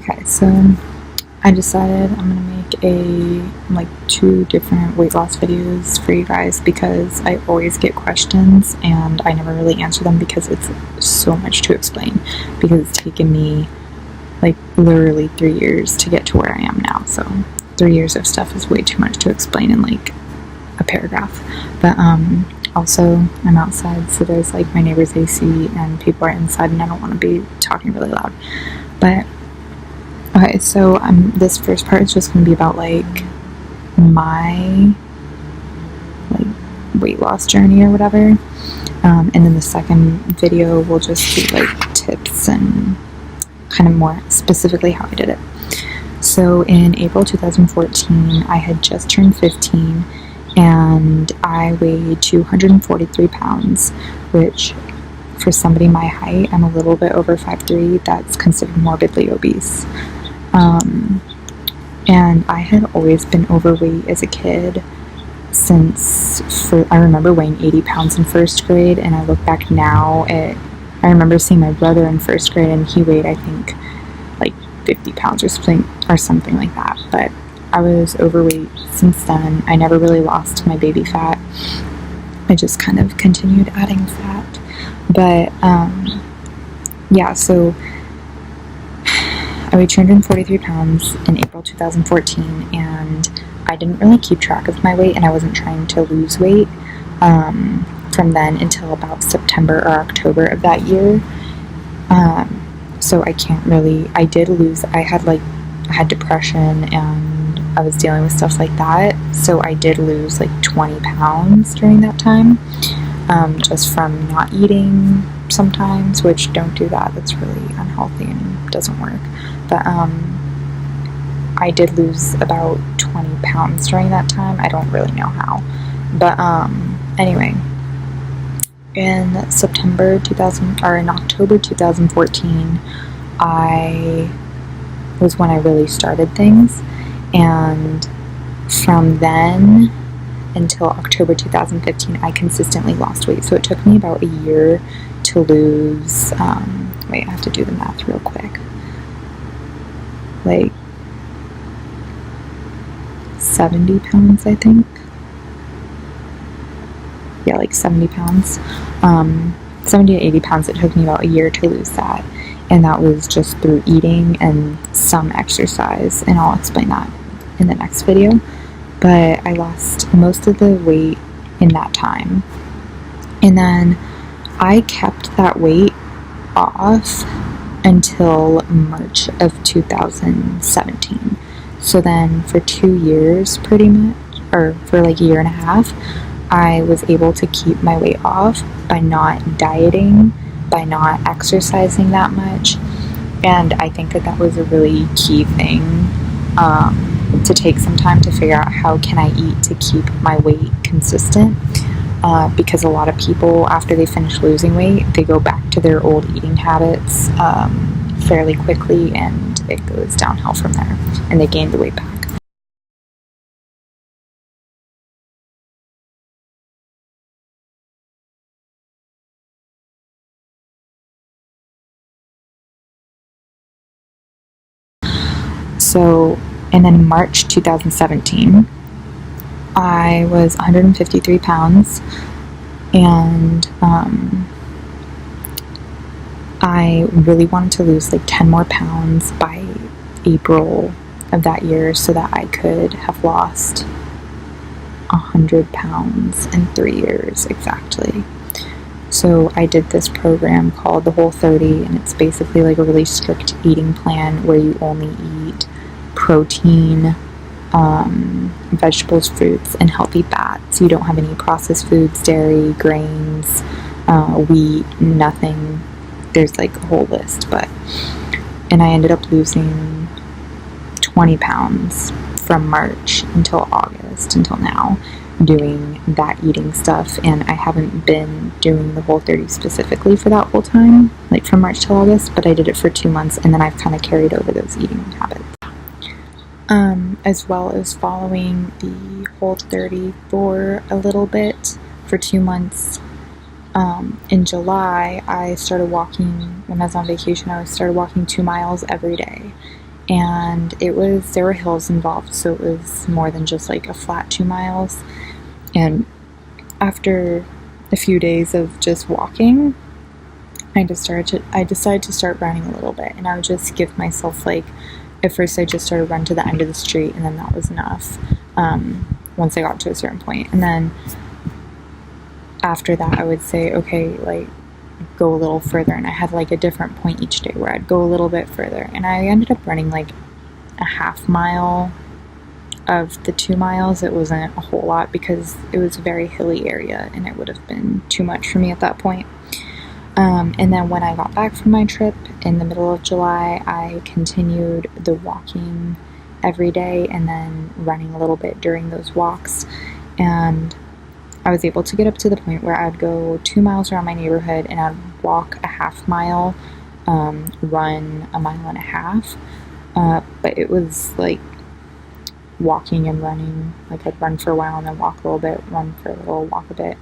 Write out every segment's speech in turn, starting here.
Okay, so I decided I'm gonna make two different weight loss videos for you guys because I always get questions and I never really answer them because it's so much to explain, because it's taken me like literally 3 years to get to where I am now. So 3 years of stuff is way too much to explain in like a paragraph. But also I'm outside, so there's like my neighbor's AC and people are inside and I don't want to be talking really loud. But okay, so this first part is just going to be about like my like weight loss journey or whatever, and then the second video will just be like tips and kind of more specifically how I did it. So in April 2014, I had just turned 15 and I weighed 243 pounds, which for somebody my height, I'm a little bit over 5'3", that's considered morbidly obese. And I had always been overweight as a kid I remember weighing 80 pounds in first grade, and I look back now I remember seeing my brother in first grade and he weighed, I think, like 50 pounds or something like that. But I was overweight since then. I never really lost my baby fat. I just kind of continued adding fat. But, yeah, so I weighed 243 pounds in April 2014, and I didn't really keep track of my weight, and I wasn't trying to lose weight from then until about September or October of that year. So I can't really, I had depression and I was dealing with stuff like that, so I did lose like 20 pounds during that time, just from not eating sometimes, which don't do that, that's really unhealthy and doesn't work. But I did lose about 20 pounds during that time. I don't really know how. But anyway, in October 2014, was when I really started things. And from then until October 2015, I consistently lost weight. So it took me about a year to lose, wait, I have to do the math real quick. Like 70 pounds, I think. Yeah, like 70 pounds. 70 to 80 pounds, it took me about a year to lose that. And that was just through eating and some exercise, and I'll explain that in the next video. But I lost most of the weight in that time. And then I kept that weight off until March of 2017. So then for 2 years pretty much, or for like a year and a half, I was able to keep my weight off by not dieting, by not exercising that much. And I think that was a really key thing, to take some time to figure out how can I eat to keep my weight consistent, because a lot of people, after they finish losing weight, they go back to their old eating habits fairly quickly, and it goes downhill from there, and they gain the weight back. So, and then in March 2017, I was 153 pounds, and I really wanted to lose like 10 more pounds by April of that year so that I could have lost 100 pounds in 3 years exactly. So I did this program called the Whole30, and it's basically like a really strict eating plan where you only eat protein, vegetables, fruits, and healthy fats. You don't have any processed foods, dairy, grains, wheat, nothing. There's like a whole list, and I ended up losing 20 pounds from March until August, until now, doing that eating stuff. And I haven't been doing the Whole30 specifically for that whole time, like from March to August, but I did it for 2 months, and then I've kind of carried over those eating habits. As well as following the Whole30 for a little bit, for 2 months. In July, I started walking, when I was on vacation, I started walking 2 miles every day. and there were hills involved, so it was more than just like a flat 2 miles. And after a few days of just walking, I decided to start running a little bit, and I would just give myself like, at first I just started run to the end of the street, and then that was enough. Once I got to a certain point, and then after that I would say, okay, like go a little further, and I had like a different point each day where I'd go a little bit further, and I ended up running like a half mile of the 2 miles. It wasn't a whole lot because it was a very hilly area and it would have been too much for me at that point. And then when I got back from my trip in the middle of July, I continued the walking every day and then running a little bit during those walks, and I was able to get up to the point where I'd go 2 miles around my neighborhood and I'd walk a half mile, run a mile and a half, but it was like walking and running. Like I'd run for a while and then walk a little bit, run for a little, walk a bit.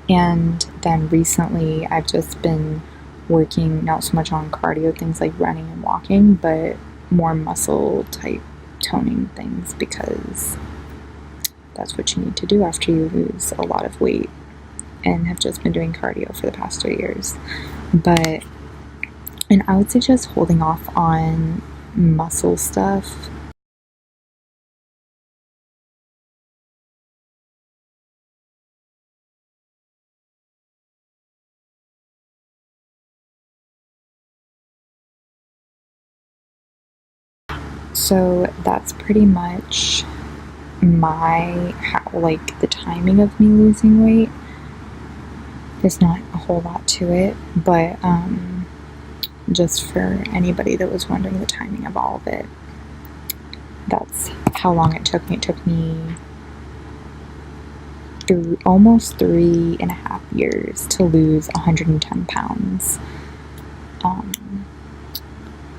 And then recently I've just been working not so much on cardio things like running and walking, but more muscle type toning things, because that's what you need to do after you lose a lot of weight, and have just been doing cardio for the past 3 years. And I would say just holding off on muscle stuff. So that's pretty much like the timing of me losing weight. There's not a whole lot to it, but just for anybody that was wondering the timing of all of it, that's how long it took me. It took me almost 3.5 years to lose 110 pounds.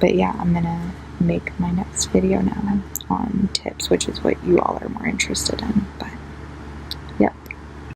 But yeah, I'm gonna make my next video now on tips, which is what you all are more interested in. But